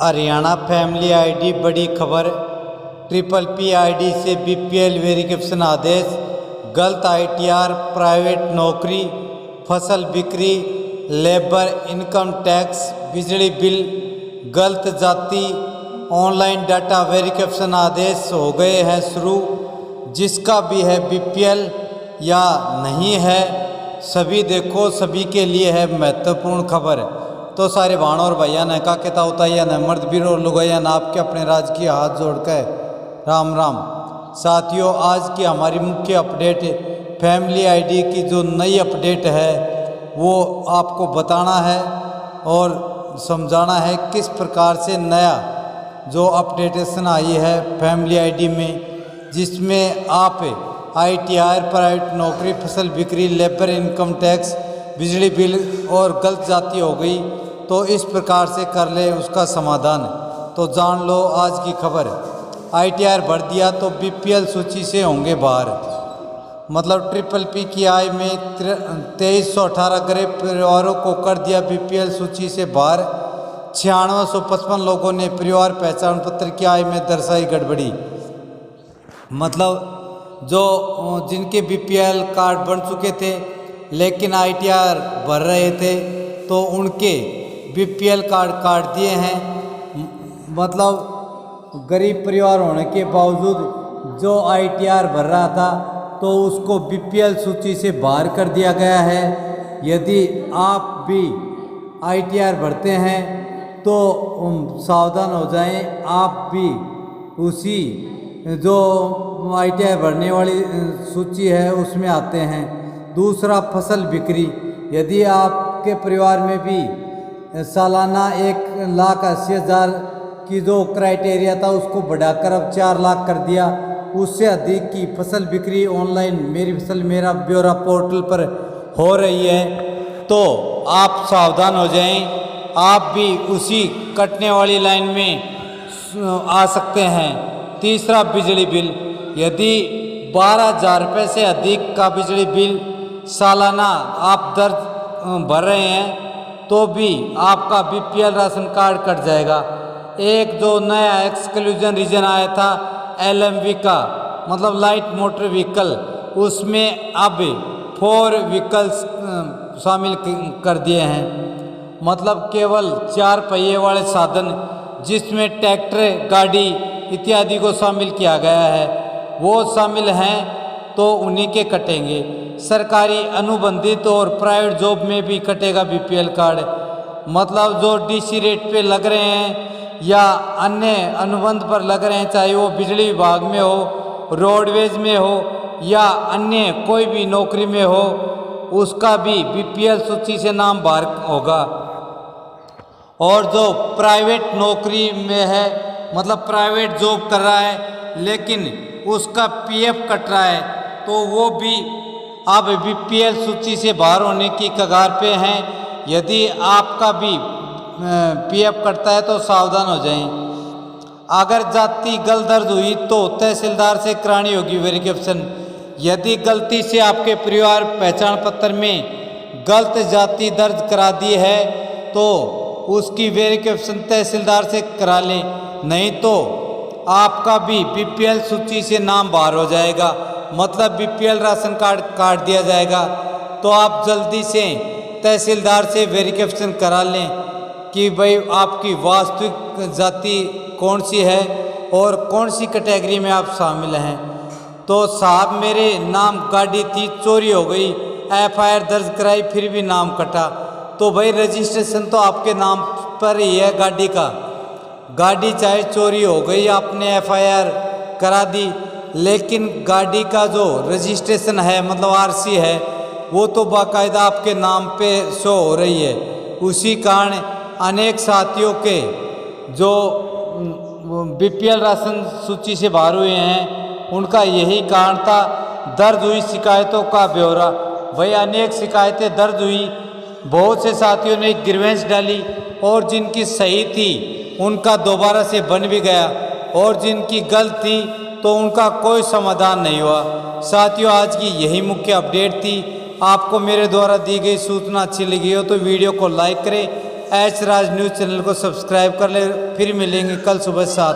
Haryana family ID बड़ी खबर। Triple P ID से बीपीएल वेरिफिकेशन आदेश, गलत आईटीआर, प्राइवेट नौकरी, फसल बिक्री, लेबर, इनकम टैक्स, बिजली बिल, गलत जाति, ऑनलाइन डाटा वेरिफिकेशन आदेश हो गए हैं शुरू। जिसका भी है बीपीएल या नहीं है, सभी देखो, सभी के लिए है महत्वपूर्ण खबर। तो सारे भाण और भैया ने का कहता होता है न मर्द बीर और लुगाया ना आपके अपने राज की हाथ जोड़कर राम राम। साथियों, आज की हमारी मुख्य अपडेट फैमिली आईडी की जो नई अपडेट है वो आपको बताना है और समझाना है किस प्रकार से नया जो अपडेटेशन आई है फैमिली आईडी में, जिसमें आप आईटीआर, प्राइवेट नौकरी, फसल बिक्री, लेबर, इनकम टैक्स, बिजली बिल और गलत जाति हो गई तो इस प्रकार से कर ले उसका समाधान। तो जान लो आज की खबर। आईटीआर भर दिया तो बीपीएल सूची से होंगे बाहर। मतलब ट्रिपल पी की आय में 2318 गरीब परिवारों को कर दिया बीपीएल सूची से बाहर। 9655 लोगों ने परिवार पहचान पत्र की आय में दर्शाई गड़बड़ी। मतलब जो जिनके बीपीएल कार्ड बन चुके थे लेकिन आईटीआर भर रहे थे तो उनके बीपीएल कार्ड काट दिए हैं। मतलब गरीब परिवार होने के बावजूद जो आईटीआर भर रहा था तो उसको बीपीएल सूची से बाहर कर दिया गया है। यदि आप भी आईटीआर भरते हैं तो सावधान हो जाएं, आप भी उसी जो आईटीआर भरने वाली सूची है उसमें आते हैं। दूसरा, फसल बिक्री। यदि आपके परिवार में भी सालाना 1,80,000 की जो क्राइटेरिया था उसको बढ़ाकर अब 4 लाख कर दिया, उससे अधिक की फसल बिक्री ऑनलाइन मेरी फसल मेरा ब्यौरा पोर्टल पर हो रही है तो आप सावधान हो जाएं, आप भी उसी कटने वाली लाइन में आ सकते हैं। तीसरा, बिजली बिल। यदि 12,000 रुपये से अधिक का बिजली बिल सालाना आप दर्ज भर रहे हैं तो भी आपका बीपीएल राशन कार्ड कट जाएगा। एक जो नया एक्सक्लूजन रीजन आया था एलएमवी का, मतलब लाइट मोटर व्हीकल, उसमें अब 4 व्हीकल्स शामिल कर दिए हैं। मतलब केवल 4 पहिए वाले साधन जिसमें ट्रैक्टर, गाड़ी इत्यादि को शामिल किया गया है वो शामिल हैं तो उन्हीं के कटेंगे। सरकारी, अनुबंधित और प्राइवेट जॉब में भी कटेगा बीपीएल कार्ड। मतलब जो डीसी रेट पे लग रहे हैं या अन्य अनुबंध पर लग रहे हैं, चाहे वो बिजली विभाग में हो, रोडवेज में हो या अन्य कोई भी नौकरी में हो, उसका भी बीपीएल सूची से नाम बाहर होगा। और जो प्राइवेट नौकरी में है, मतलब प्राइवेट जॉब कर रहा है लेकिन उसका पीएफ कट रहा है तो वो भी अब बीपीएल सूची से बाहर होने की कगार पे हैं। यदि आपका भी पीएफ कटता है तो सावधान हो जाएं। अगर जाति गलत दर्ज हुई तो तहसीलदार से करानी होगी वेरिफिकेशन। यदि गलती से आपके परिवार पहचान पत्र में गलत जाति दर्ज करा दी है तो उसकी वेरिफिकेशन तहसीलदार से करा लें, नहीं तो आपका भी बीपीएल सूची से नाम बाहर हो जाएगा। मतलब बीपीएल राशन कार्ड काट दिया जाएगा। तो आप जल्दी से तहसीलदार से वेरिफिकेशन करा लें कि भाई आपकी वास्तविक जाति कौन सी है और कौन सी कैटेगरी में आप शामिल हैं। तो साहब मेरे नाम गाड़ी थी, चोरी हो गई, एफआईआर दर्ज कराई फिर भी नाम कटा, तो भाई रजिस्ट्रेशन तो आपके नाम पर ही है गाड़ी का। गाड़ी चाहे चोरी हो गई, आपने एफआईआर करा दी, लेकिन गाड़ी का जो रजिस्ट्रेशन है मतलब आरसी है वो तो बाकायदा आपके नाम पे शो हो रही है। उसी कारण अनेक साथियों के जो बीपीएल राशन सूची से बाहर हुए हैं उनका यही कारण था। दर्ज हुई शिकायतों का ब्यौरा। वही अनेक शिकायतें दर्ज हुई, बहुत से साथियों ने ग्रीवेंस डाली और जिनकी सही थी उनका दोबारा से बन भी गया और जिनकी गलत थी तो उनका कोई समाधान नहीं हुआ। साथियों, आज की यही मुख्य अपडेट थी। आपको मेरे द्वारा दी गई सूचना अच्छी लगी हो तो वीडियो को लाइक करें, एच राज न्यूज़ चैनल को सब्सक्राइब कर ले। फिर मिलेंगे कल सुबह 7।